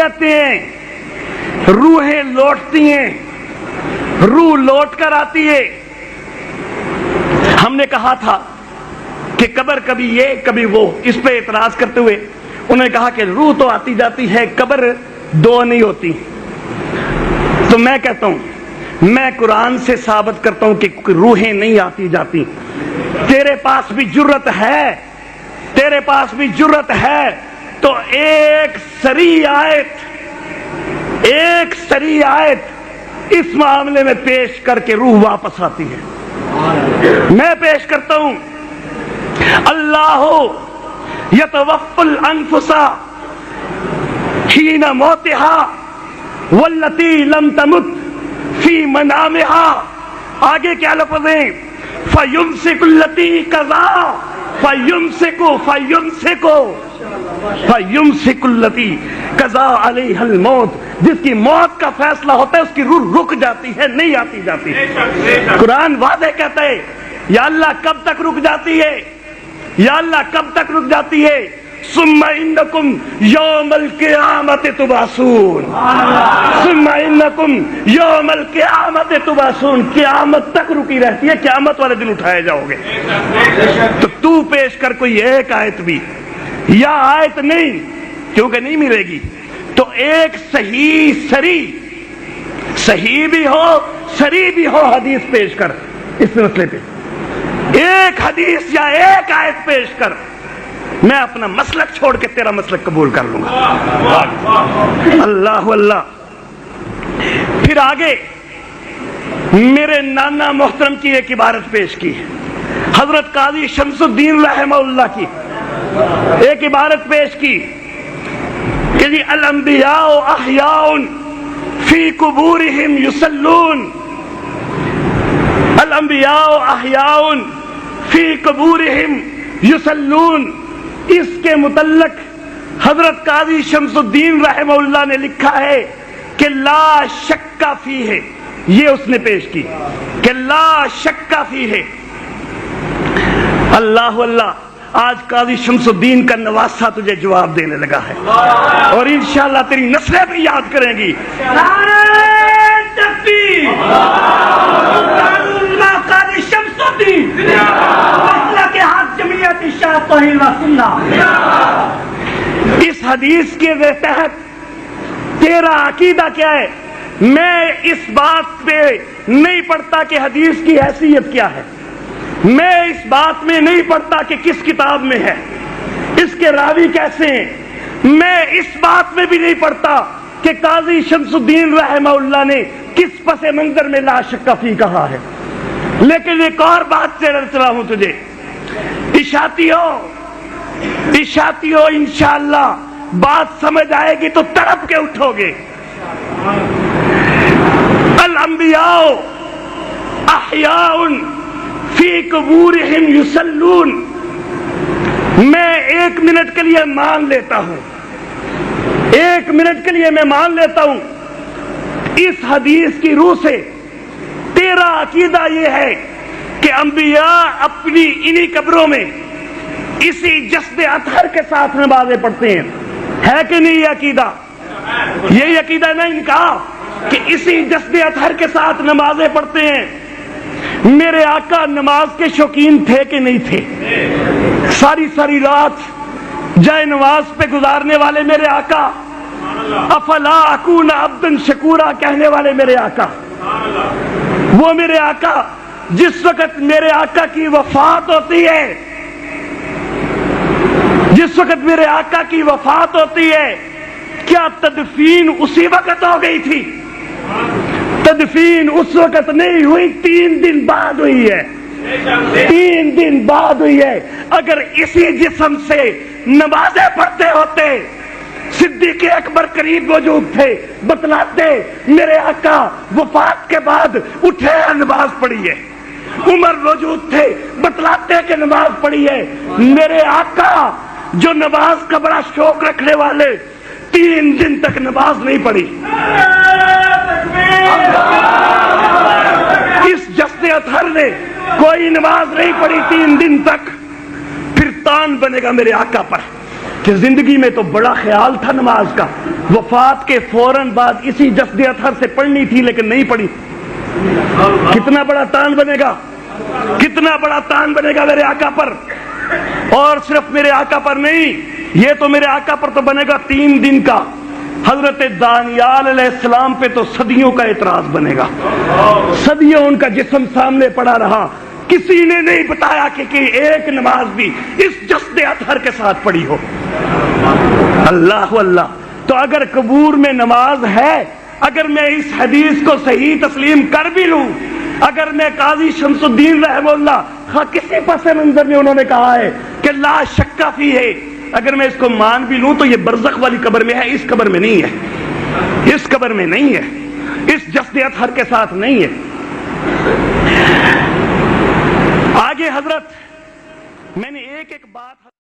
کہتے ہیں روحیں لوٹتی ہیں، روح لوٹ کر آتی ہے۔ ہم نے کہا تھا کہ قبر کبھی یہ کبھی وہ، اس پہ اعتراض کرتے ہوئے انہوں نے کہا کہ روح تو آتی جاتی ہے، قبر دو نہیں ہوتی۔ تو میں کہتا ہوں، میں قرآن سے ثابت کرتا ہوں کہ روحیں نہیں آتی جاتی۔ تیرے پاس بھی جرت ہے، تیرے پاس بھی جرت ہے تو ایک سری آیت اس معاملے میں پیش کر کے روح واپس آتی ہے۔ میں پیش کرتا ہوں، اللہ یتوفی الانفس حین موتها واللتی لم تمت فی منامها۔ آگے کیا لفظ ہیں؟ فیمسک التی قضا فیمسک التی قضا علیہ الموت، جس کی موت کا فیصلہ ہوتا ہے اس کی روح رک جاتی ہے، نہیں آتی جاتی۔ قرآن واضح کہتا ہے، یا اللہ کب تک رک جاتی ہے، یا اللہ کب تک رک جاتی ہے؟ ثم انکم یوم القیامت تبعثون، ثم انکم یوم القیامت تبعثون، قیامت تک رکی رہتی ہے، قیامت والے دن اٹھائے جاؤ گے۔ تو پیش کر کوئی ایک آیت بھی، یا آیت نہیں کیونکہ نہیں ملے گی، تو ایک صحیح بھی ہو سری بھی ہو حدیث پیش کر اس مسئلے پہ، ایک حدیث یا ایک آیت پیش کر، میں اپنا مسلک چھوڑ کے تیرا مسلک قبول کر لوں گا۔ اللہ اللہ۔ پھر آگے میرے نانا محترم کی ایک عبارت پیش کی، حضرت قاضی شمس الدین رحمہ اللہ کی ایک عبارت پیش کی کہ جی الانبیاء احیاء فی قبورہم یصلون، الانبیاء احیاء فی قبورہم یصلون۔ اس کے متعلق حضرت قاضی شمس الدین رحمہ اللہ نے لکھا ہے کہ لا شک فی ہے، یہ اس نے پیش کی کہ لا شک فی ہے۔ اللہ اللہ، آج قاضی شمس الدین کا نواسہ تجھے جواب دینے لگا ہے، اور انشاءاللہ تیری نسلیں بھی یاد کریں گی۔ قاضی شمس الدین کے ہاتھ جمعیت شاہ توحید و سنت۔ اس حدیث کے تحت تیرا عقیدہ کیا ہے؟ میں اس بات پہ نہیں پڑھتا کہ حدیث کی حیثیت کیا ہے، میں اس بات میں نہیں پڑھتا کہ کس کتاب میں ہے، اس کے راوی کیسے ہیں، میں اس بات میں بھی نہیں پڑھتا کہ قاضی شمس الدین رحمہ اللہ نے کس پس منظر میں لا شک فی کہا ہے۔ لیکن ایک اور بات سے چلا ہوں تجھے، عشاتیوں انشاءاللہ بات سمجھ آئے گی تو تڑپ کے اٹھو گے۔ الانبیاء احیاء فی قبورہم یصلون، میں ایک منٹ کے لیے مان لیتا ہوں، ایک منٹ کے لیے میں مان لیتا ہوں اس حدیث کی روح سے تیرا عقیدہ یہ ہے کہ انبیاء اپنی انہی قبروں میں اسی جسد اطہر کے ساتھ نمازیں پڑھتے ہیں، ہے کہ نہیں یہ عقیدہ؟ یہی عقیدہ نہیں ان کا کہ اسی جسد اطہر کے ساتھ نمازیں پڑھتے ہیں۔ میرے آقا نماز کے شوقین تھے کہ نہیں تھے؟ ساری رات جائے نماز پہ گزارنے والے میرے آقا، افلا اکون عبدا شکورا کہنے والے میرے آقا، وہ میرے آقا جس وقت میرے آقا کی وفات ہوتی ہے، جس وقت میرے آقا کی وفات ہوتی ہے، کیا تدفین اسی وقت ہو گئی تھی؟ تدفین اس وقت نہیں ہوئی، 3 دن بعد ہوئی ہے، 3 دن بعد ہوئی ہے۔ اگر اسی جسم سے نمازیں پڑھتے ہوتے، صدیق اکبر قریب موجود تھے، بتلاتے میرے آقا وفات کے بعد اٹھے نماز پڑھی ہے، عمر موجود تھے، بتلاتے کہ نماز پڑھی ہے۔ میرے آقا جو نماز کا بڑا شوق رکھنے والے 3 دن تک نماز نہیں پڑھی، اس جسد اطہر نے کوئی نماز نہیں پڑھی 3 دن تک، پھر تان بنے گا میرے آقا پر کہ زندگی میں تو بڑا خیال تھا نماز کا، وفات کے فوراً بعد اسی جسد اطہر سے پڑھنی تھی لیکن نہیں پڑھی۔ کتنا بڑا تان بنے گا، کتنا بڑا تان بنے گا میرے آقا پر، اور صرف میرے آقا پر نہیں، یہ تو میرے آقا پر تو بنے گا 3 دن کا، حضرت دانیال علیہ السلام پہ تو صدیوں کا اعتراض بنے گا، صدیوں ان کا جسم سامنے پڑا رہا، کسی نے نہیں بتایا کہ ایک نماز بھی اس جسد اطہر کے ساتھ پڑھی ہو۔ اللہ اللہ، تو اگر قبور میں نماز ہے، اگر میں اس حدیث کو صحیح تسلیم کر بھی لوں، اگر میں قاضی شمس الدین رحمہ اللہ کسی پس منظر میں انہوں نے کہا ہے کہ لا شک فی ہے، اگر میں اس کو مان بھی لوں تو یہ برزخ والی قبر میں ہے، اس قبر میں نہیں ہے، اس قبر میں نہیں ہے، اس جسد اطہر کے ساتھ نہیں ہے۔ آگے حضرت، میں نے ایک ایک بات